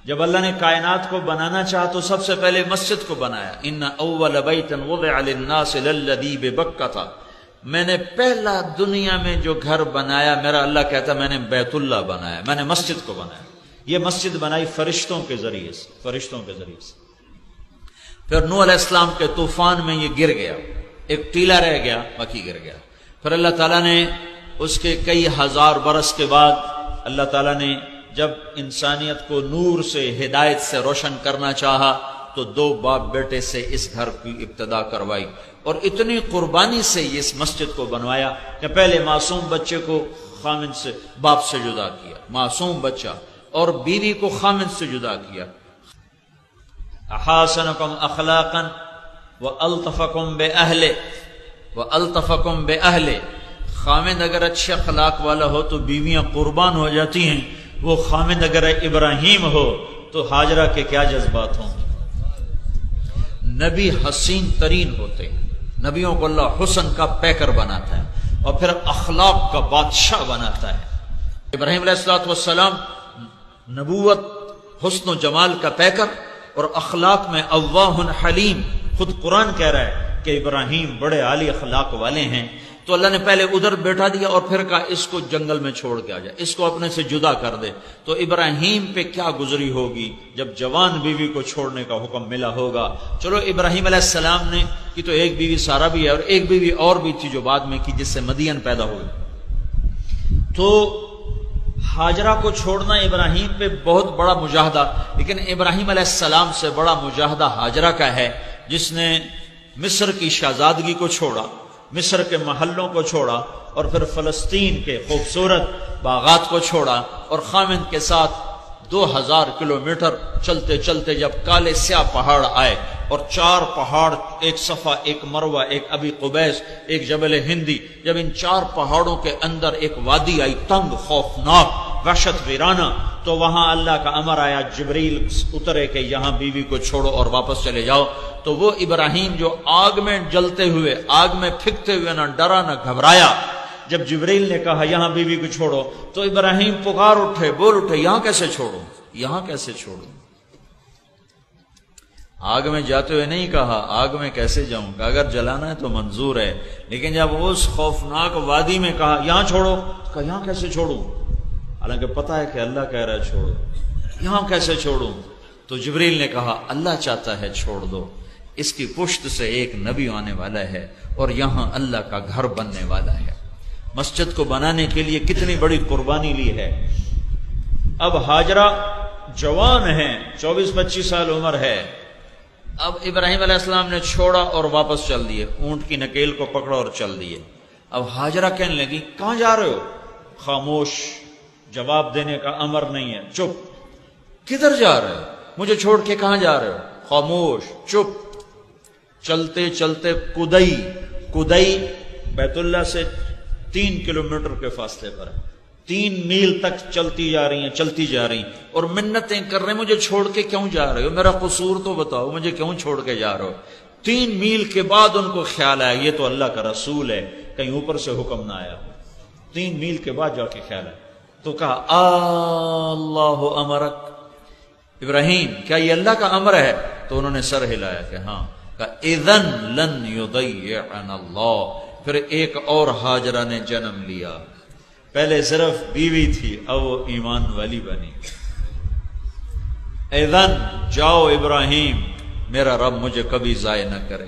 جب اللہ نے کائنات کو بنانا چاہا تو سب سے پہلے مسجد کو بنایا. ان اول بیت وضع للناس للذی ببکۃ، میں نے پہلا دنیا میں جو گھر بنایا، میرا اللہ کہتا میں نے بیت اللہ بنایا، میں نے مسجد کو بنایا. یہ مسجد بنائی فرشتوں کے ذریعے سے، فرشتوں کے ذریعے سے. پھر نوح علیہ السلام کے طوفان میں یہ گر گیا، ایک ٹیلا رہ گیا، باقی گر گیا. پھر اللہ تعالیٰ نے اس کے کئی ہزار برس کے بعد اللہ تعالیٰ نے جب انسانیت کو نور سے، ہدایت سے روشن کرنا چاہا تو دو باپ بیٹے سے اس گھر کی ابتدا کروائی، اور اتنی قربانی سے یہ اس مسجد کو بنوایا کہ پہلے معصوم بچے کو خامد سے، باپ سے جدا کیا، معصوم بچہ، اور بیوی کو خامد سے جدا کیا. احاسنکم اخلاقا والطفکم باہلہ، والطفکم باہلہ. خامد اگر اچھے اخلاق والا ہو تو بیویاں قربان ہو جاتی ہیں، وہ خامد اگر ابراہیم ہو تو ہاجرہ کے کیا جذبات ہوں. نبی حسین ترین ہوتے ہیں، نبیوں کو اللہ حسن کا پیکر بناتا ہے اور پھر اخلاق کا بادشاہ بناتا ہے. ابراہیم علیہ السلام نبوت، حسن و جمال کا پیکر، اور اخلاق میں اواہ حلیم. خود قرآن کہہ رہا ہے کہ ابراہیم بڑے عالی اخلاق والے ہیں. تو اللہ نے پہلے ادھر بیٹھا دیا اور پھر کہا اس کو جنگل میں چھوڑ کے آ جائے، اس کو اپنے سے جدا کر دے. تو ابراہیم پہ کیا گزری ہوگی جب جوان بیوی کو چھوڑنے کا حکم ملا ہوگا. چلو ابراہیم علیہ السلام نے کی تو ایک بیوی سارا بھی ہے، اور ایک بیوی اور بھی تھی جو بعد میں کی، جس سے مدین پیدا ہوئی. تو ہاجرہ کو چھوڑنا ابراہیم پہ بہت بڑا مجاہدہ، لیکن ابراہیم علیہ السلام سے بڑا مجاہدہ ہاجرہ کا ہے، جس نے مصر کی شہزادگی کو چھوڑا، مصر کے محلوں کو چھوڑا، اور پھر فلسطین کے خوبصورت باغات کو چھوڑا، اور خامد کے ساتھ 2000 کلومیٹر چلتے چلتے جب کالے سیاہ پہاڑ آئے، اور 4 پہاڑ، ایک صفا، ایک مروہ، ایک ابی قبیس، ایک جبل ہندی، جب ان 4 پہاڑوں کے اندر ایک وادی آئی تنگ، خوفناک، وحشت ویرانہ، تو وہاں اللہ کا امر آیا، جبریل اترے کہ یہاں بیوی کو چھوڑو اور واپس چلے جاؤ. تو وہ ابراہیم جو آگ میں جلتے ہوئے، آگ میں پھکتے ہوئے نہ ڈرا نہ گھبرایا، جب جبریل نے کہا یہاں بیوی کو چھوڑو تو ابراہیم پکار اٹھے، بول اٹھے، یہاں کیسے چھوڑوں، یہاں کیسے چھوڑوں. آگ میں جاتے ہوئے نہیں کہا آگ میں کیسے جاؤں، کہ اگر جلانا ہے تو منظور ہے، لیکن جب اس خوفناک وادی میں کہا یہاں چھوڑو، کہا یہاں کیسے چھوڑوں، حالانکہ پتہ ہے کہ اللہ کہہ رہا ہے چھوڑو، یہاں کیسے چھوڑوں. تو جبریل نے کہا اللہ چاہتا ہے چھوڑ دو، اس کی پشت سے ایک نبی آنے والا ہے اور یہاں اللہ کا گھر بننے والا ہے. مسجد کو بنانے کے لیے کتنی بڑی قربانی لی ہے. اب ہاجرہ جوان ہیں، 24-25 سال عمر ہے. اب ابراہیم علیہ السلام نے چھوڑا اور واپس چل دیے، اونٹ کی نکیل کو پکڑا اور چل دیے. اب ہاجرہ کہنے لگی کہاں جا رہے ہو؟ خاموش، جواب دینے کا امر نہیں ہے، چپ. کدھر جا رہے ہو؟ مجھے چھوڑ کے کہاں جا رہے ہو؟ خاموش، چپ. چلتے چلتے کدئی بیت اللہ سے 3 کلومیٹر کے فاصلے پر ہے. 3 میل تک چلتی جا رہی ہیں اور منتیں کر رہے ہیں مجھے چھوڑ کے کیوں جا رہے ہو، میرا قصور تو بتاؤ، مجھے کیوں چھوڑ کے جا رہے ہو. 3 میل کے بعد ان کو خیال آیا یہ تو اللہ کا رسول ہے، کہیں اوپر سے حکم نہ آیا. 3 میل کے بعد جا کے خیال آیا تو کہا اللہ امرک، ابراہیم کیا یہ اللہ کا امر ہے؟ تو انہوں نے سر ہلایا کہ ہاں. کہا اذن لن یضیعنا اللہ. پھر ایک اور ہاجرہ نے جنم لیا. پہلے صرف بیوی تھی، اب وہ ایمان والی بنی. اذن جاؤ ابراہیم، میرا رب مجھے کبھی ضائع نہ کرے.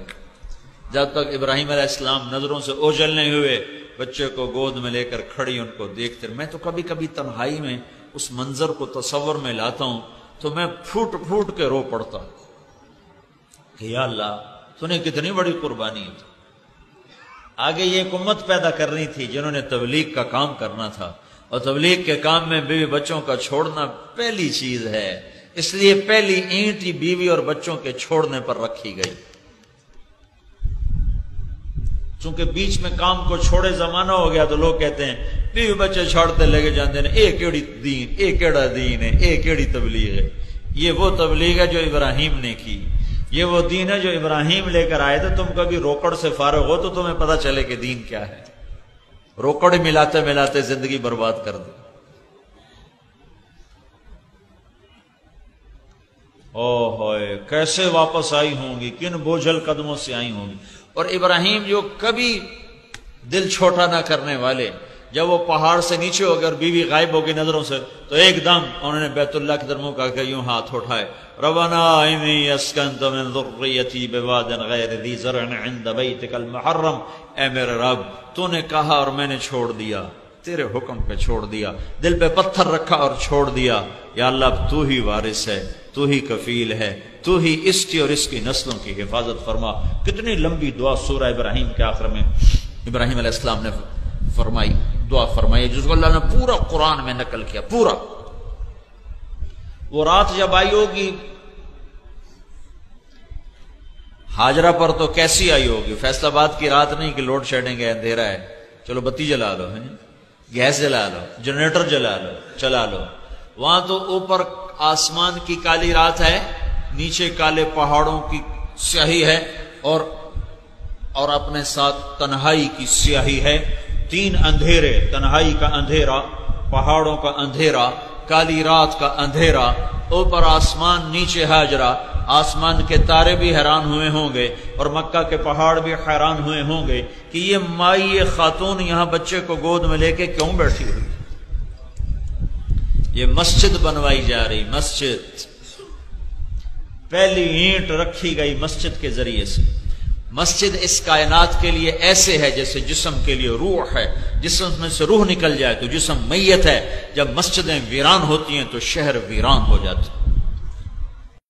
جب تک ابراہیم علیہ السلام نظروں سے اوجھل نہیں ہوئے، بچے کو گود میں لے کر کھڑی ان کو دیکھتے. میں تو کبھی کبھی تنہائی میں اس منظر کو تصور میں لاتا ہوں تو میں پھوٹ پھوٹ کے رو پڑتا کہ یا اللہ تو نے کتنی بڑی قربانی تھی. آگے یہ ایک امت پیدا کرنی تھی جنہوں نے تبلیغ کا کام کرنا تھا، اور تبلیغ کے کام میں بیوی بچوں کا چھوڑنا پہلی چیز ہے. اس لیے پہلی اینٹ ہی بیوی اور بچوں کے چھوڑنے پر رکھی گئی. چونکہ بیچ میں کام کو چھوڑے زمانہ ہو گیا تو لوگ کہتے ہیں بیوی بچے چھوڑتے لگے جاندے ہیں، اے کیڑی دین، اے کیڑا دین ہے، اے کیڑی تبلیغ ہے. یہ وہ تبلیغ ہے جو ابراہیم نے کی، یہ وہ دین ہے جو ابراہیم لے کر آئے تھے. تم کبھی روکڑ سے فارغ ہو تو تمہیں پتہ چلے کہ دین کیا ہے. روکڑ ملاتے ملاتے زندگی برباد کر دی. او ہوئے کیسے واپس آئی ہوں گی، کن بوجھل قدموں سے آئی ہوں گی۔ اور ابراہیم جو کبھی دل چھوٹا نہ کرنے والے، جب وہ پہاڑ سے نیچے ہو گئے اور بیوی غائب ہو گئی نظروں سے، تو ایک دم انہوں نے بیت اللہ کی طرف منہ کر کے یوں ہاتھ اٹھائے، ربنا انی اسکنت من ذریتی بواد غیر ذی زرع عند بیتک المحرم، اے میرے رب تو نے کہا اور میں نے چھوڑ دیا، تیرے حکم پہ چھوڑ دیا، دل پہ پتھر رکھا اور چھوڑ دیا، یا اللہ اب تو ہی وارث ہے، تو ہی کفیل ہے، تو ہی اس کی اور اس کی نسلوں کی حفاظت فرما۔ کتنی لمبی دعا سورہ ابراہیم کے آخر میں ابراہیم علیہ السلام نے فرمائی، دعا فرمائی، جس کو اللہ نے پورا قرآن میں نقل کیا پورا۔ وہ رات جب آئی ہوگی ہاجرہ پر تو کیسی آئی ہوگی؟ فیصل آباد کی رات نہیں کہ لوڈ شیڈنگ ہے، اندھیرا ہے، چلو بتی جلا لو، گیس جلا لو، جنریٹر جلا لو، چلا لو۔ وہاں تو اوپر آسمان کی کالی رات ہے، نیچے کالے پہاڑوں کی سیاہی ہے، اور اپنے ساتھ تنہائی کی سیاہی ہے، تین اندھیرے، تنہائی کا اندھیرا، پہاڑوں کا اندھیرا، کالی رات کا اندھیرا، اوپر آسمان نیچے ہاجرہ۔ آسمان کے تارے بھی حیران ہوئے ہوں گے اور مکہ کے پہاڑ بھی حیران ہوئے ہوں گے کہ یہ مائی خاتون یہاں بچے کو گود میں لے کے کیوں بیٹھی ہوئی؟ یہ مسجد بنوائی جا رہی، مسجد، پہلی اینٹ رکھی گئی مسجد کے ذریعے سے۔ مسجد اس کائنات کے لیے ایسے ہے جیسے جسم کے لیے روح ہے، جسم میں سے روح نکل جائے تو جسم میت ہے، جب مسجدیں ویران ہوتی ہیں تو شہر ویران ہو جاتے ہیں۔